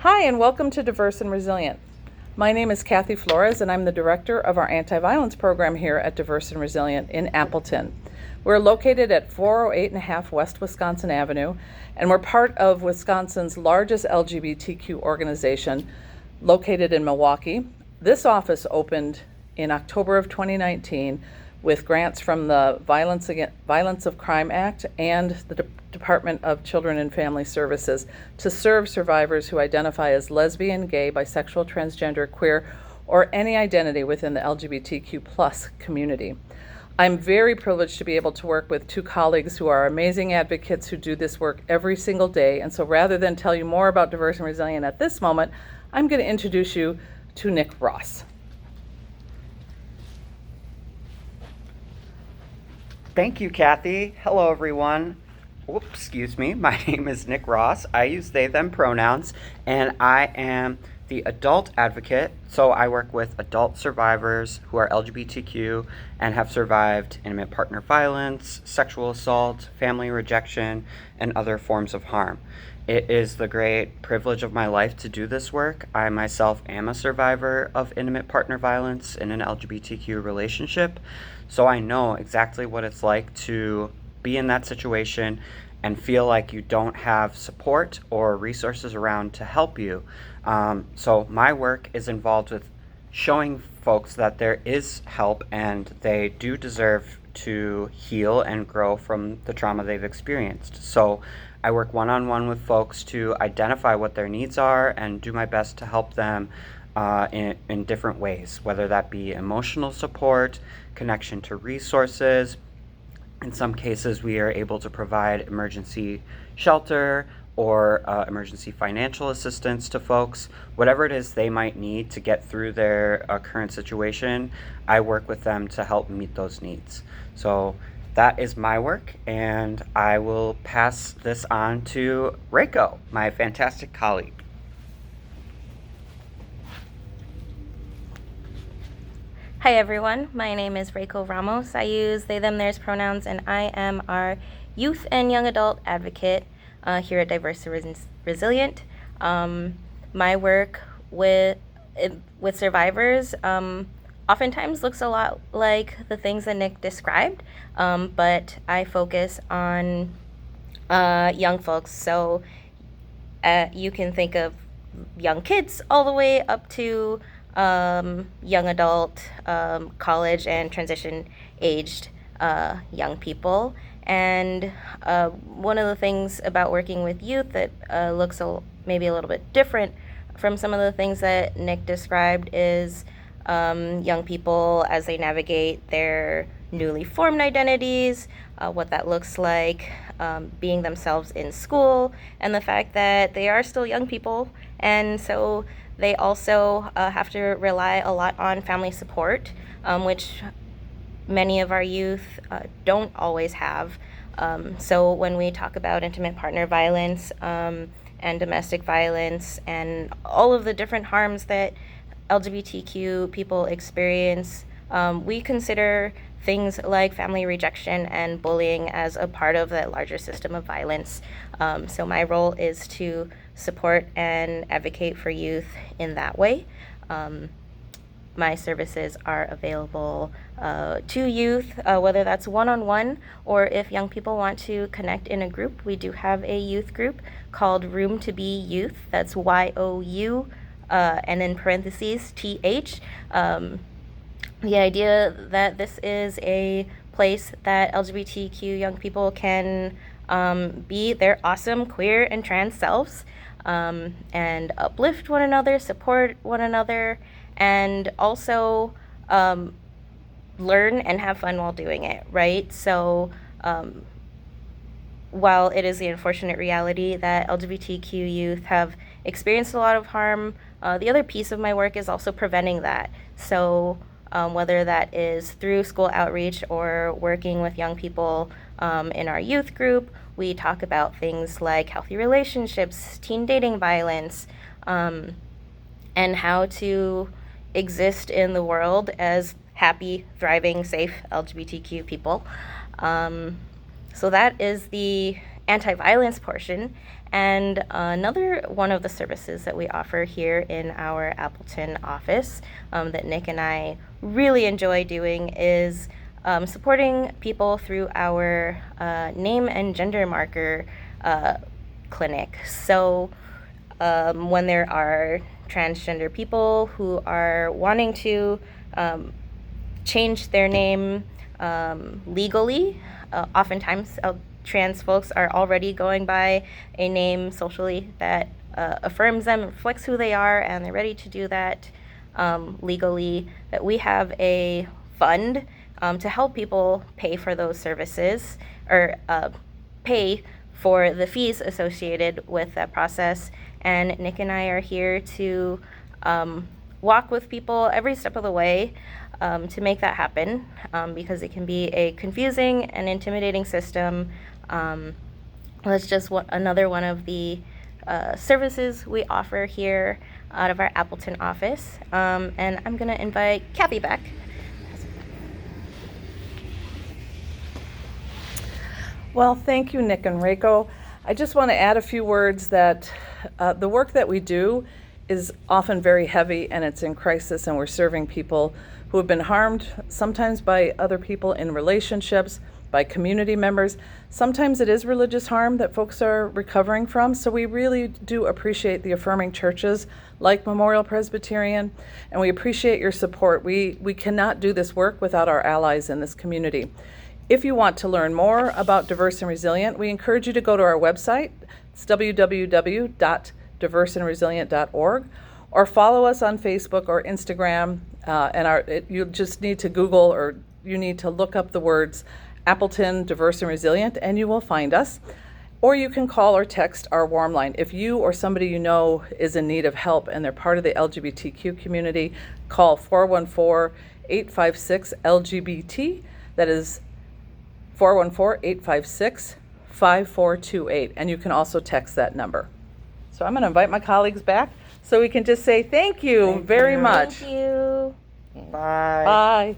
Hi, and welcome to Diverse and Resilient. My name is Kathy Flores, and I'm the director of our anti-violence program here at Diverse and Resilient in Appleton. We're located at 408.5 West Wisconsin Avenue, and we're part of Wisconsin's largest LGBTQ organization located in Milwaukee. This office opened in October of 2019 with grants from the Violence of Crime Act and the Department of Children and Family Services to serve survivors who identify as lesbian, gay, bisexual, transgender, queer, or any identity within the LGBTQ plus community. I'm very privileged to be able to work with two colleagues who are amazing advocates who do this work every single day. And so rather than tell you more about Diverse and Resilient at this moment, I'm going to introduce you to Nick Ross. Thank you, Kathy. Hello, everyone. Excuse me. My name is Nick Ross. I use they, them pronouns, and I am the adult advocate. So I work with adult survivors who are LGBTQ and have survived intimate partner violence, sexual assault, family rejection, and other forms of harm. It is the great privilege of my life to do this work. I myself am a survivor of intimate partner violence in an LGBTQ relationship, so I know exactly what it's like to be in that situation and feel like you don't have support or resources around to help you. So my work is involved with showing folks that there is help and they do deserve to heal and grow from the trauma they've experienced. So I work one-on-one with folks to identify what their needs are and do my best to help them in different ways, whether that be emotional support, connection to resources. In some cases, we are able to provide emergency shelter or emergency financial assistance to folks. Whatever it is they might need to get through their current situation, I work with them to help meet those needs. So that is my work, and I will pass this on to Reiko, my fantastic colleague. Hi everyone, my name is Ramos. I use they, them, theirs pronouns, and I am our youth and young adult advocate here at Diverse and Resilient. My work with survivors oftentimes looks a lot like the things that Nick described, but I focus on young folks. So you can think of young kids all the way up to young adult, college, and transition aged young people. And one of the things about working with youth that looks maybe a little bit different from some of the things that Nick described is young people as they navigate their newly formed identities, what that looks like, being themselves in school, and the fact that they are still young people, and so they also have to rely a lot on family support, which many of our youth don't always have. So when we talk about intimate partner violence and domestic violence and all of the different harms that LGBTQ people experience, we consider things like family rejection and bullying as a part of that larger system of violence. So my role is to support and advocate for youth in that way. My services are available to youth, whether that's one-on-one or if young people want to connect in a group. We do have a youth group called Room to Be Youth. That's YOU and in parentheses TH. The idea that this is a place that LGBTQ young people can be their awesome queer and trans selves and uplift one another, support one another, and also learn and have fun while doing it, right? So while it is the unfortunate reality that LGBTQ youth have experienced a lot of harm, the other piece of my work is also preventing that. So whether that is through school outreach or working with young people in our youth group, we talk about things like healthy relationships, teen dating violence, and how to exist in the world as happy, thriving, safe LGBTQ people. So that is the anti-violence portion. And another one of the services that we offer here in our Appleton office that Nick and I really enjoy doing is supporting people through our name and gender marker clinic. So when there are transgender people who are wanting to change their name legally, oftentimes trans folks are already going by a name socially that affirms them, reflects who they are, and they're ready to do that legally. That we have a fund to help people pay for those services or pay for the fees associated with that process. And Nick and I are here to walk with people every step of the way to make that happen because it can be a confusing and intimidating system. That's just another one of the services we offer here out of our Appleton office. And I'm going to invite Kathy back. Well, thank you, Nick and Reiko. I just want to add a few words that the work that we do is often very heavy and it's in crisis, and we're serving people who have been harmed, sometimes by other people in relationships, by community members. Sometimes it is religious harm that folks are recovering from, so we really do appreciate the affirming churches like Memorial Presbyterian, and we appreciate your support. We cannot do this work without our allies in this community. If you want to learn more about Diverse and Resilient, we encourage you to go to our website. It's www.diverseandresilient.org, or follow us on Facebook or Instagram. You just need to Google, or you need to look up the words Appleton Diverse and Resilient, and you will find us. Or you can call or text our warm line. If you or somebody you know is in need of help and they're part of the LGBTQ community, call 414-856-LGBT. That is 414-856-5428, and you can also text that number. So I'm going to invite my colleagues back so we can just say thank you very much. Thank you. Bye. Bye.